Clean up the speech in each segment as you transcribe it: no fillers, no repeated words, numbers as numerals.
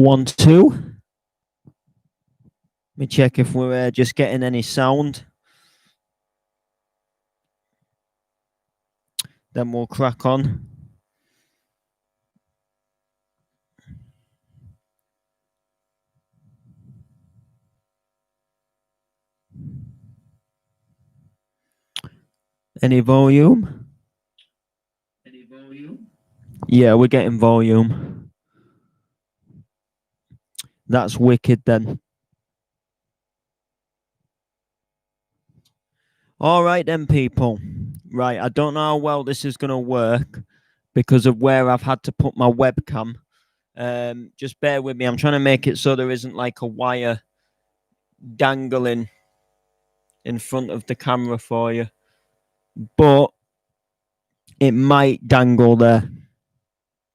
1, 2. Let me check if we're just getting any sound. Then we'll crack on. Any volume? Yeah, we're getting volume. That's wicked then. All right then, people. Right, I don't know how well this is going to work because of where I've had to put my webcam. Just bear with me. I'm trying to make it so there isn't like a wire dangling in front of the camera for you. But it might dangle there.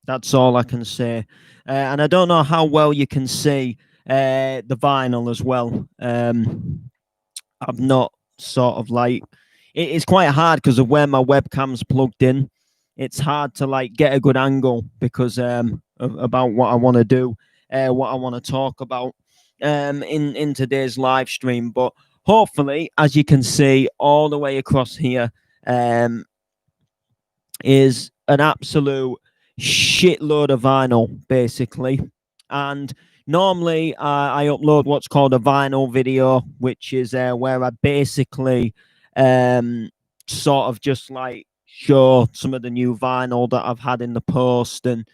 That's all I can say. And I don't know how well you can see the vinyl as well. I've not sort of like... It's quite hard because of where my webcam's plugged in. It's hard to like get a good angle because about what I want to do, what I want to talk about in today's live stream. But hopefully, as you can see all the way across here, is an absolute shitload of vinyl, basically. And normally I upload what's called a vinyl video, which is where I basically sort of just like show some of the new vinyl that I've had in the post and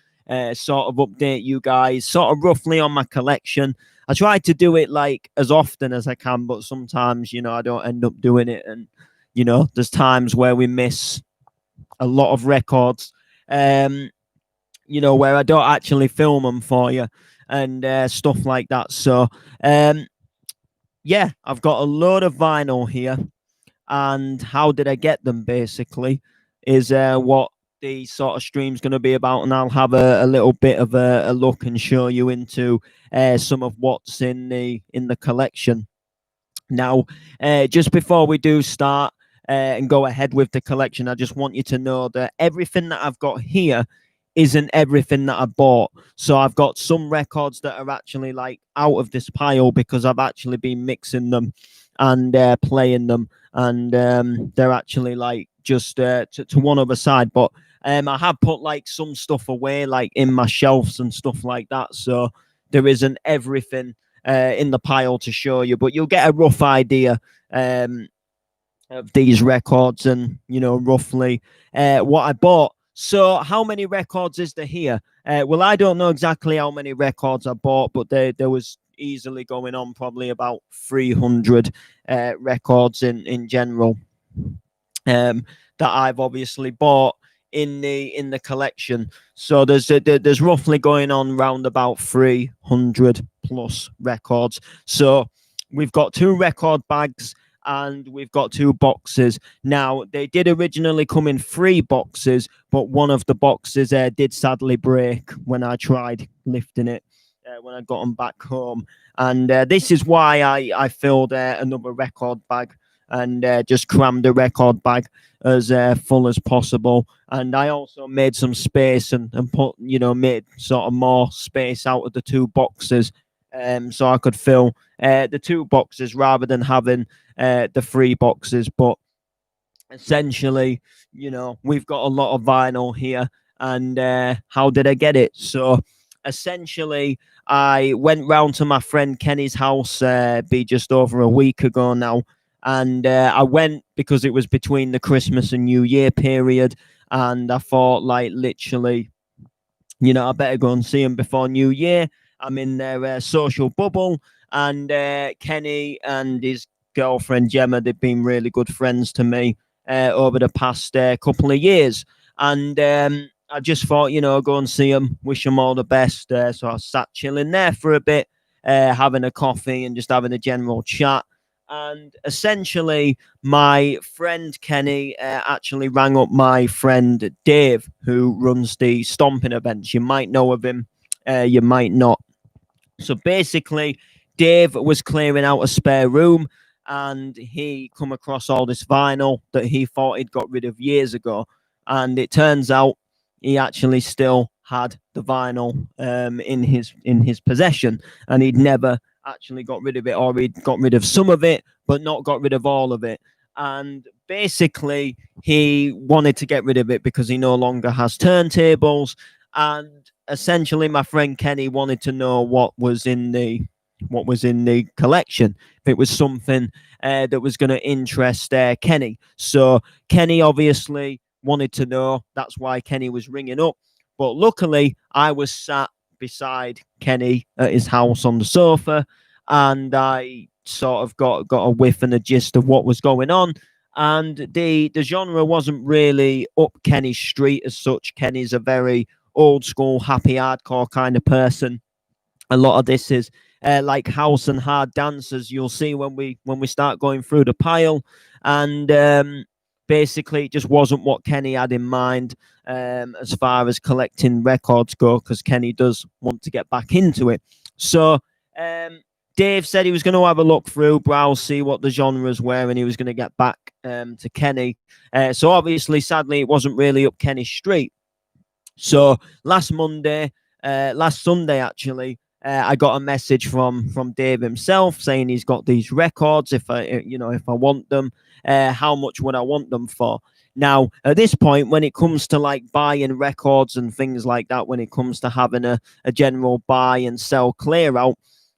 sort of update you guys sort of roughly on my collection. I try to do it like as often as I can, but sometimes, you know, I don't end up doing it. And, you know, there's times where we miss a lot of records, you know, where I don't actually film them for you and stuff like that. So, yeah, I've got a load of vinyl here. And how did I get them, basically, is what the sort of stream's going to be about. And I'll have a little bit of a look and show you into some of what's in the collection. Now, just before we do start and go ahead with the collection, I just want you to know that everything that I've got here isn't everything that I bought. So I've got some records that are actually like out of this pile because I've actually been mixing them and playing them, and they're actually like just to one other side. But I have put like some stuff away like in my shelves and stuff like that, so there isn't everything in the pile to show you, but you'll get a rough idea of these records and, you know, roughly what I bought. So how many records is there here? Well, I don't know exactly how many records I bought, but there was easily going on probably about 300 records in general that I've obviously bought in the collection. So there's roughly going on around about 300 plus records. So we've got 2 record bags and we've got 2 boxes. Now, they did originally come in 3 boxes, but one of the boxes did sadly break when I tried lifting it when I got them back home. And this is why I filled another record bag and just crammed the record bag as full as possible. And I also made some space and put, you know, made sort of more space out of the 2 boxes so I could fill the 2 boxes rather than having the 3 boxes. But essentially, you know, we've got a lot of vinyl here. And how did I get it? So essentially, I went round to my friend Kenny's house be just over a week ago now. And I went because it was between the Christmas and New Year period. And I thought, like, literally, you know, I better go and see him before New Year. I'm in their social bubble. And Kenny and his girlfriend Gemma, they've been really good friends to me over the past couple of years. And I just thought, you know, go and see them, wish them all the best. So I sat chilling there for a bit, having a coffee and just having a general chat. And essentially, my friend Kenny actually rang up my friend Dave, who runs the stomping events. You might know of him, you might not. So basically, Dave was clearing out a spare room and he come across all this vinyl that he thought he'd got rid of years ago. And it turns out he actually still had the vinyl in his possession, and he'd never actually got rid of it, or he'd got rid of some of it, but not got rid of all of it. And basically, he wanted to get rid of it because he no longer has turntables. And essentially, my friend Kenny wanted to know what was in the collection, if it was something that was going to interest Kenny. So Kenny obviously wanted to know. That's why Kenny was ringing up. But luckily, I was sat beside Kenny at his house on the sofa, and I sort of got a whiff and a gist of what was going on. And the genre wasn't really up Kenny's street as such. Kenny's a very old school, happy, hardcore kind of person. A lot of this is like house and hard dancers. You'll see when we start going through the pile, and basically, it just wasn't what Kenny had in mind as far as collecting records go, because Kenny does want to get back into it. So Dave said he was going to have a look through, browse, see what the genres were, and he was going to get back to Kenny. So obviously, sadly, it wasn't really up Kenny's street. So last Sunday actually, I got a message from Dave himself saying he's got these records. If I want them, how much would I want them for? Now, at this point, when it comes to like buying records and things like that, when it comes to having a general buy and sell clear out,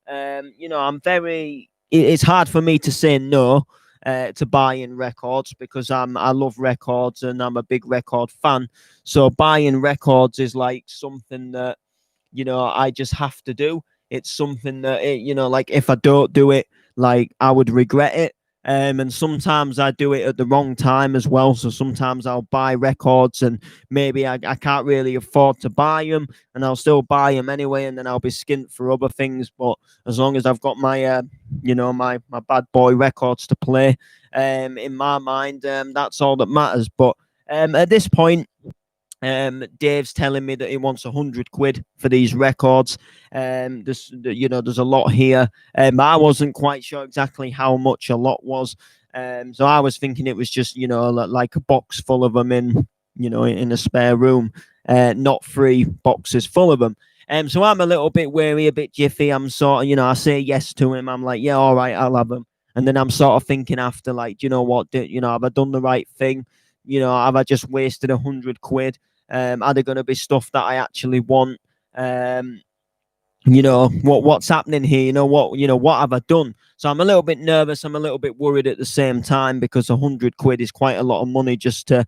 it's hard for me to say no to buying records, because I love records and I'm a big record fan. So buying records is like something that, I just have to do. It's something that, like if I don't do it, like I would regret it. And sometimes I do it at the wrong time as well. So sometimes I'll buy records and maybe I can't really afford to buy them, and I'll still buy them anyway. And then I'll be skint for other things. But as long as I've got my, my bad boy records to play, in my mind, that's all that matters. But at this point, Dave's telling me that he wants 100 quid for these records. There's a lot here. I wasn't quite sure exactly how much a lot was. So I was thinking it was just, like a box full of them in a spare room, not 3 boxes full of them. So I'm a little bit wary, a bit jiffy. I'm sort of, I say yes to him. I'm like, yeah, all right, I'll have them. And then I'm sort of thinking after, like, do you know what? Have I done the right thing? Have I just wasted 100 quid? Are there going to be stuff that I actually want? What's happening here? What have I done? So I'm a little bit nervous. I'm a little bit worried at the same time, because 100 quid is quite a lot of money just to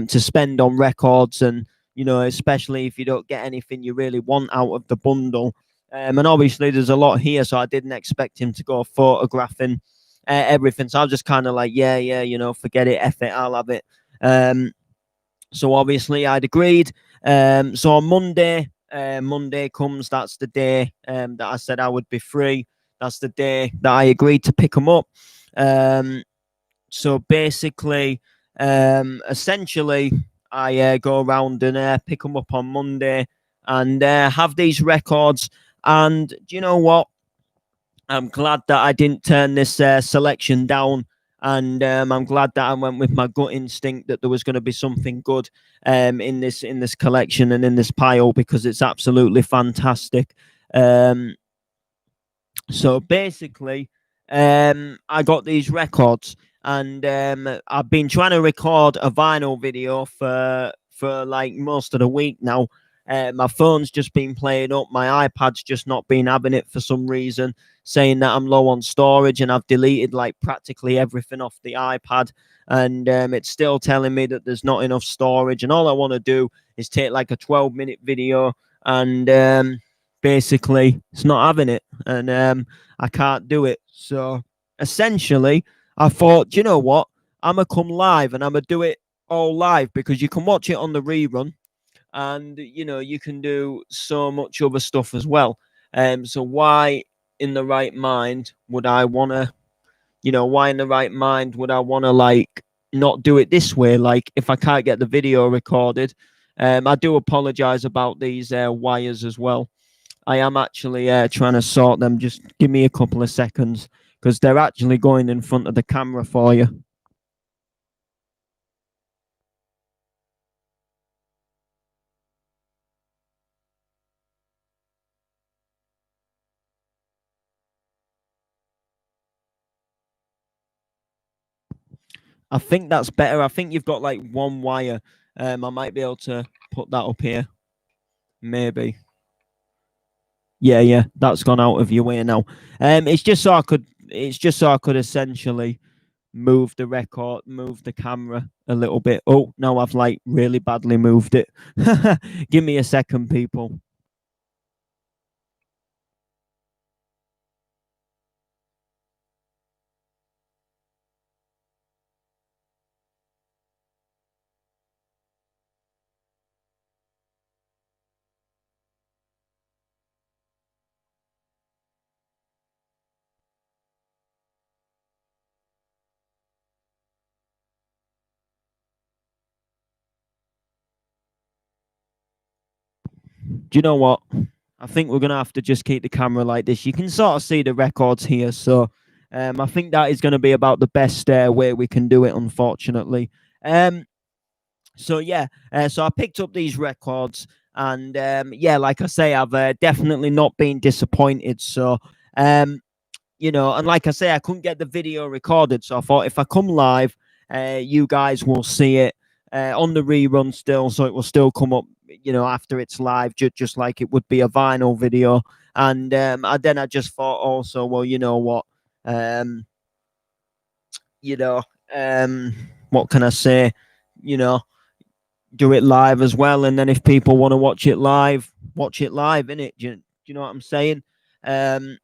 spend on records, and especially if you don't get anything you really want out of the bundle. And obviously there's a lot here, so I didn't expect him to go photographing everything. So I was just kind of like, yeah, forget it, F it, I'll have it. So obviously I'd agreed. So on Monday comes. That's the day that I said I would be free. That's the day that I agreed to pick them up. So basically, essentially, I go around and pick them up on Monday and have these records. And do you know what? I'm glad that I didn't turn this selection down. And I'm glad that I went with my gut instinct that there was going to be something good in this collection and in this pile, because it's absolutely fantastic. So basically, I got these records, and I've been trying to record a vinyl video for like most of the week now. My phone's just been playing up. My iPad's just not been having it for some reason, saying that I'm low on storage, and I've deleted like practically everything off the iPad, and it's still telling me that there's not enough storage. And all I want to do is take like a 12-minute video, and basically it's not having it, and I can't do it. So essentially, I thought, you know what? I'm gonna come live and I'm gonna do it all live, because you can watch it on the rerun, and you can do so much other stuff as well. So why in the right mind would I want to like not do it this way? Like, if I can't get the video recorded, I do apologize about these wires as well. I am actually trying to sort them. Just give me a couple of seconds, because they're actually going in front of the camera for you. I think that's better. I think you've got like one wire. I might be able to put that up here. Maybe. Yeah, yeah, that's gone out of your way now. It's just so I could. It's just so I could essentially move the camera a little bit. Oh, now I've like really badly moved it. Give me a second, people. Do you know what? I think we're gonna have to just keep the camera like this. You can sort of see the records here, so I think that is going to be about the best way we can do it. Unfortunately, so yeah, so I picked up these records, and yeah, like I say, I've definitely not been disappointed. So and like I say, I couldn't get the video recorded, so I thought if I come live, you guys will see it on the rerun still, so it will still come up, after it's live, just like it would be a vinyl video. And then I just thought also, well, you know what, um, you know, what can I say, you know, do it live as well, and then if people want to watch it live, innit? Do you know what I'm saying? Um,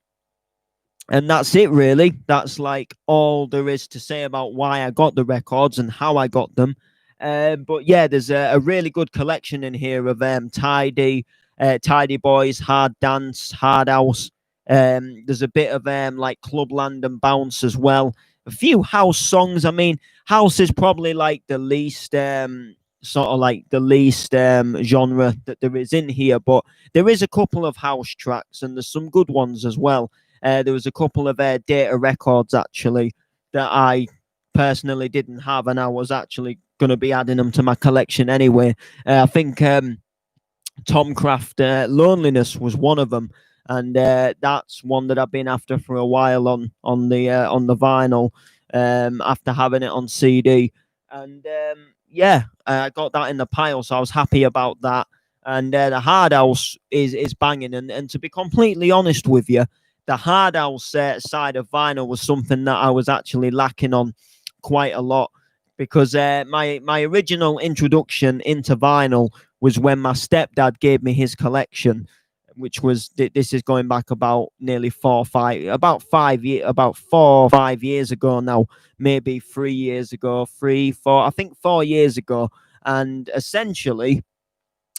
and that's it, really. That's like all there is to say about why I got the records and how I got them. But yeah, there's a really good collection in here of Tidy Boys, Hard Dance, Hard House. There's a bit of like Clubland and Bounce as well. A few house songs. I mean, house is probably like the least sort of like the least genre that there is in here, but there is a couple of house tracks and there's some good ones as well. There was a couple of Data Records actually that I personally didn't have, and I was actually going to be adding them to my collection anyway. I think Tom Craft Loneliness was one of them, and that's one that I've been after for a while on the vinyl, after having it on CD. And yeah, I got that in the pile, so I was happy about that. And the Hard House is banging, and to be completely honest with you, the Hard House side of vinyl was something that I was actually lacking on quite a lot, because my original introduction into vinyl was when my stepdad gave me his collection, which was this is going back about nearly 4 or 5 years ago now, maybe 3 years ago, 3, 4, I think 4 years ago. And essentially,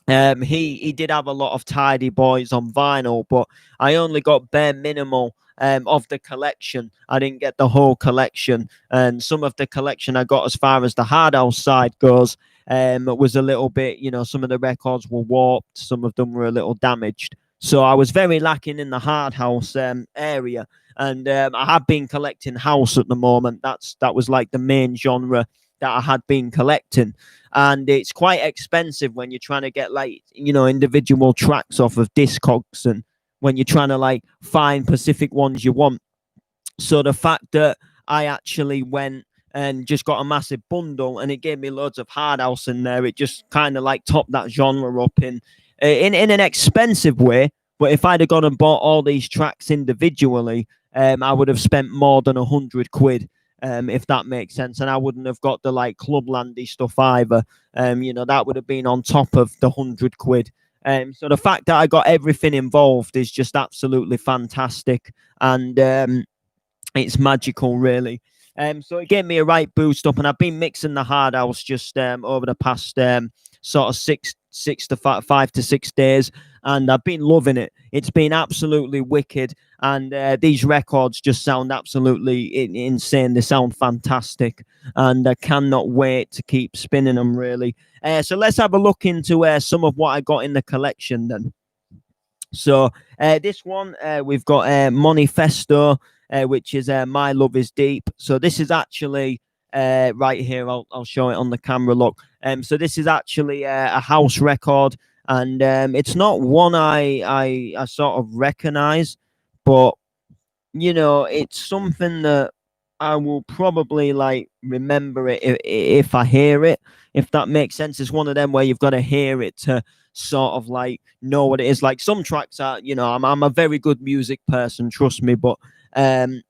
he did have a lot of Tidy Boys on vinyl, but I only got bare minimal of the collection. I didn't get the whole collection, and some of the collection I got as far as the Hard House side goes was a little bit, some of the records were warped, some of them were a little damaged. So I was very lacking in the Hard House area, and I have been collecting house at the moment. That was like the main genre that I had been collecting, and it's quite expensive when you're trying to get like individual tracks off of Discogs, and when you're trying to like find specific ones you want. So the fact that I actually went and just got a massive bundle and it gave me loads of Hard House in there, it just kind of like topped that genre up in an expensive way. But if I'd have gone and bought all these tracks individually, I would have spent more than £100, if that makes sense, and I wouldn't have got the like Clublandy stuff either. That would have been on top of the £100. So the fact that I got everything involved is just absolutely fantastic, and it's magical, really. So it gave me a right boost up, and I've been mixing the Hard House just over the past sort of 5 to 6 days, and I've been loving it. It's been absolutely wicked, and these records just sound absolutely insane. They sound fantastic, and I cannot wait to keep spinning them, really. So let's have a look into some of what I got in the collection then. So this one, we've got Manifesto, which is My Love Is Deep. So this is actually right here. I'll show it on the camera. Look. So this is actually a house record, and it's not one I sort of recognize, but it's something that I will probably like remember it if I hear it, if that makes sense. It's one of them where you've got to hear it to sort of like know what it is. Like some tracks are, I'm a very good music person, trust me, but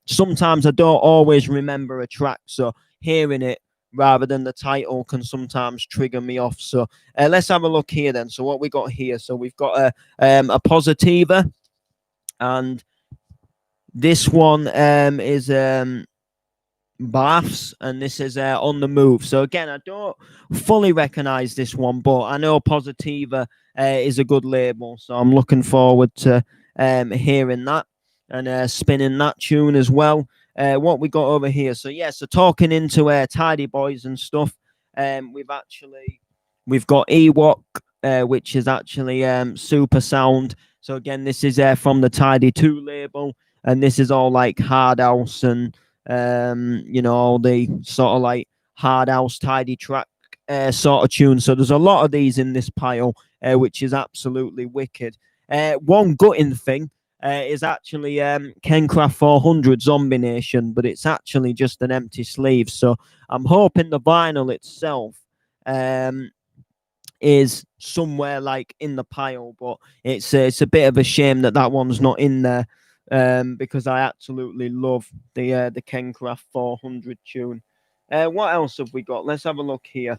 sometimes I don't always remember a track. So hearing it rather than the title can sometimes trigger me off. So let's have a look here then. So what we got here? So we've got a Positiva, and this one is Baths, and this is On the Move. So again, I don't fully recognize this one, but I know Positiva is a good label, so I'm looking forward to hearing that and spinning that tune as well. What we got over here? So yeah, so talking into Tidy Boys and stuff. We've got Ewok, which is actually super sound. So again, this is from the Tidy 2 label, and this is all like hard house and all the sort of like hard house tidy track sort of tunes. So there's a lot of these in this pile, which is absolutely wicked. One gutting thing is actually Kencraft 400 Zombie Nation, but it's actually just an empty sleeve. So I'm hoping the vinyl itself is somewhere like in the pile, but it's a bit of a shame that one's not in there. Because I absolutely love the Kencraft 400 tune. What else have we got? Let's have a look here.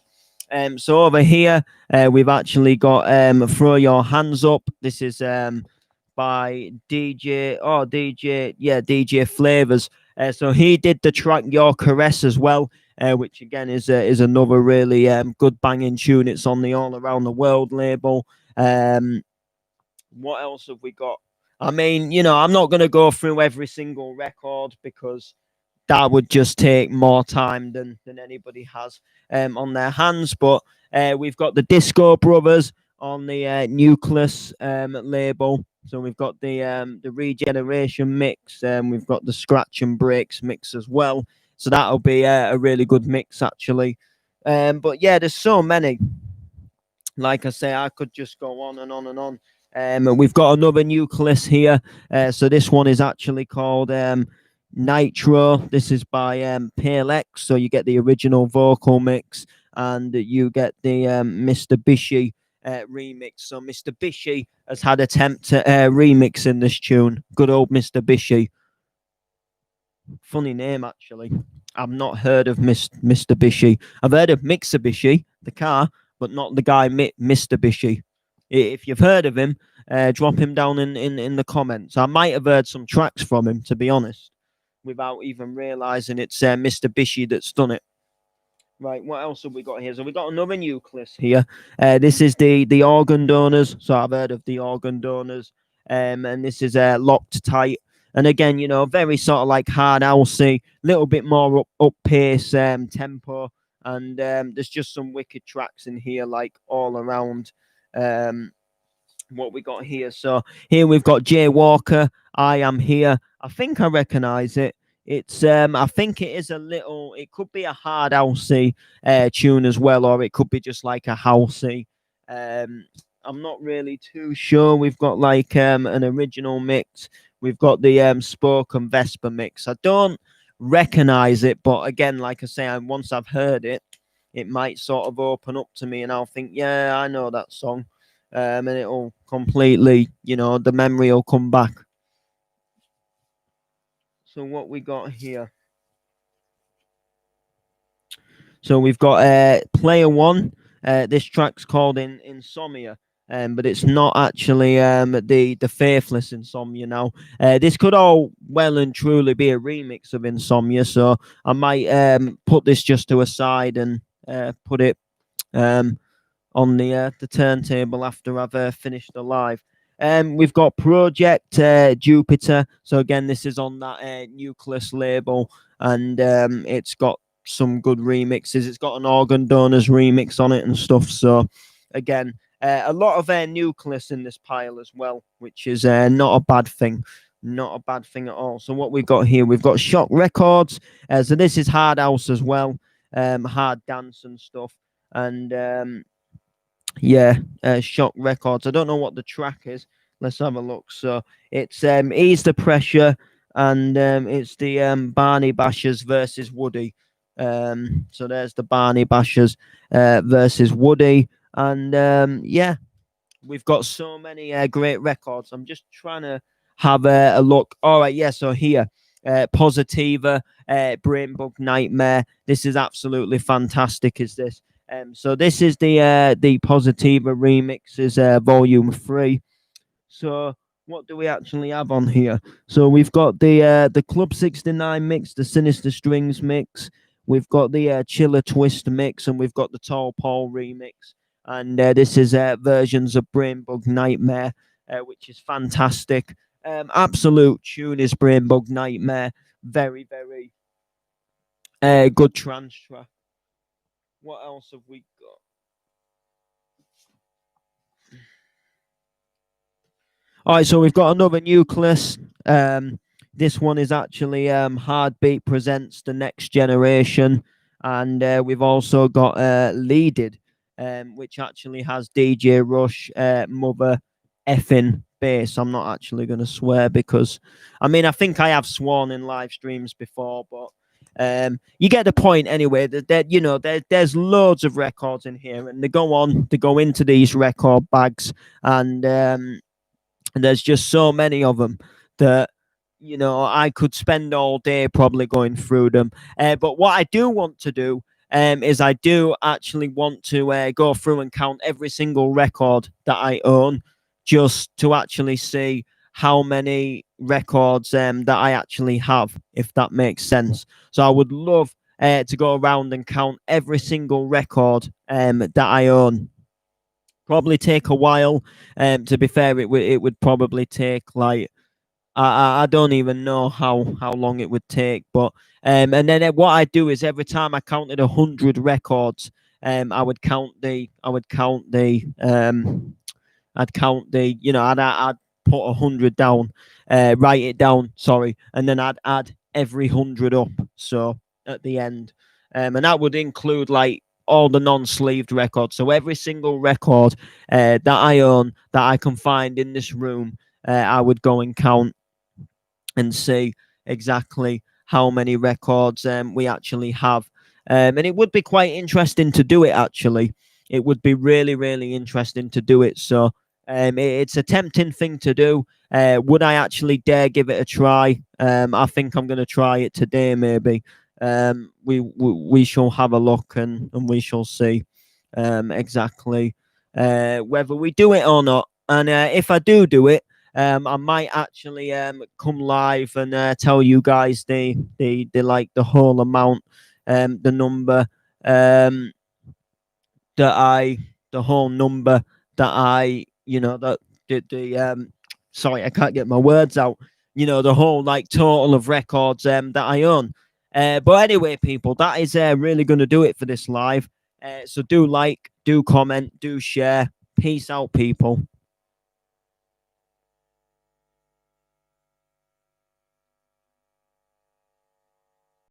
So over here, we've actually got Throw Your Hands Up. This is by DJ Flavors. So he did the track Your Caress as well, which again is another really good banging tune. It's on the All Around the World label. What else have we got? I mean, I'm not going to go through every single record because that would just take more time than anybody has on their hands. But we've got the Disco Brothers on the Nucleus label. So we've got the Regeneration mix. We've got the Scratch and Breaks mix as well. So that'll be a really good mix, actually. But yeah, there's so many. Like I say, I could just go on and on and on. We've got another Nucleus here. So this one is actually called Nitro. This is by Pale X. So you get the original vocal mix and you get the Mr. Bishi remix. So Mr. Bishi has had attempt at remixing this tune. Good old Mr. Bishi. Funny name, actually. I've not heard of Mr. Bishi. I've heard of Mitsubishi, the car, but not the guy Mr. Bishi. If you've heard of him, drop him down in the comments. I might have heard some tracks from him, to be honest, without even realizing it's Mr. Bishi that's done it. Right, what else have we got here? So we got another Nucleus here. This is the Organ Donors. So I've heard of the Organ Donors. And this is Locked Tight. And again, very sort of like hard housey, little bit more up pace tempo. And there's just some wicked tracks in here, like all around. What we got here. So here we've got Jay Walker, I Am Here. I think I recognize it. It's I think it is it could be a hard housey tune as well, or it could be just like a housey. I'm not really too sure. We've got like an original mix. We've got the Spoken Vesper mix. I don't recognize it, but again, like I say, once I've heard it, it might sort of open up to me and I'll think, yeah, I know that song. And it'll completely, the memory will come back. So what we got here? So we've got Player One. This track's called Insomnia, but it's not actually the Faithless Insomnia now. This could all well and truly be a remix of Insomnia, so I might put this just to a side and put it on the turntable after I've finished the live. We've got Project Jupiter. So again, this is on that Nucleus label, and it's got some good remixes. It's got an Organ Donors remix on it and stuff. So again, a lot of Nucleus in this pile as well, which is not a bad thing. Not a bad thing at all. So what we've got here, we've got Shock Records. So this is hard house as well, hard dance and stuff. And Shock Records. I don't know what the track is. Let's have a look. So it's Ease the Pressure and it's the Barney Bashers versus Woody. So there's the Barney Bashers versus Woody, and yeah, we've got so many great records. I'm just trying to have a look. All right, yeah. So here, Positiva, Brainbug Nightmare. This is absolutely fantastic. Is this? So this is the Positiva remixes, volume 3. So what do we actually have on here? So we've got the Club 69 mix, the Sinister Strings mix. We've got the Chiller Twist mix, and we've got the Tall Paul remix. And this is versions of Brainbug Nightmare, which is fantastic. Absolute tune is Brainbug Nightmare. Very, very good trance track. What else have we got? All right, so we've got another Nucleus. This one is actually Heartbeat Presents the Next Generation, and we've also got Leaded, which actually has DJ Rush, Mother effing bass. I'm not actually going to swear because, I mean, I think I have sworn in live streams before, but you get the point anyway. There's loads of records in here, and they go into these record bags, and there's just so many of them that I could spend all day probably going through them. But what I do want to do is I do actually want to go through and count every single record that I own, just to actually see how many records that I actually have, if that makes sense. So I would love to go around and count every single record that I own. Probably take a while. To be fair, it would probably take like I don't even know how long it would take, but and then what I do is every time I counted 100 records, I would count the I'd put 100 down, write it down, sorry, and then I'd add every 100 up. So at the end, and that would include like all the non-sleeved records. So every single record that I own that I can find in this room, I would go and count and see exactly how many records we actually have. And it would be quite interesting to do it, actually. It would be really, really interesting to do it. So it's a tempting thing to do. Would I actually dare give it a try? I think I'm going to try it today, maybe. We shall have a look, and we shall see exactly whether we do it or not. And if I do it, I might actually come live and tell you guys the like the whole amount, the number the whole number that I that the sorry, I can't get my words out. The whole like total of records that I own. But anyway, people, that is really going to do it for this live. So do like, do comment, do share. Peace out, people.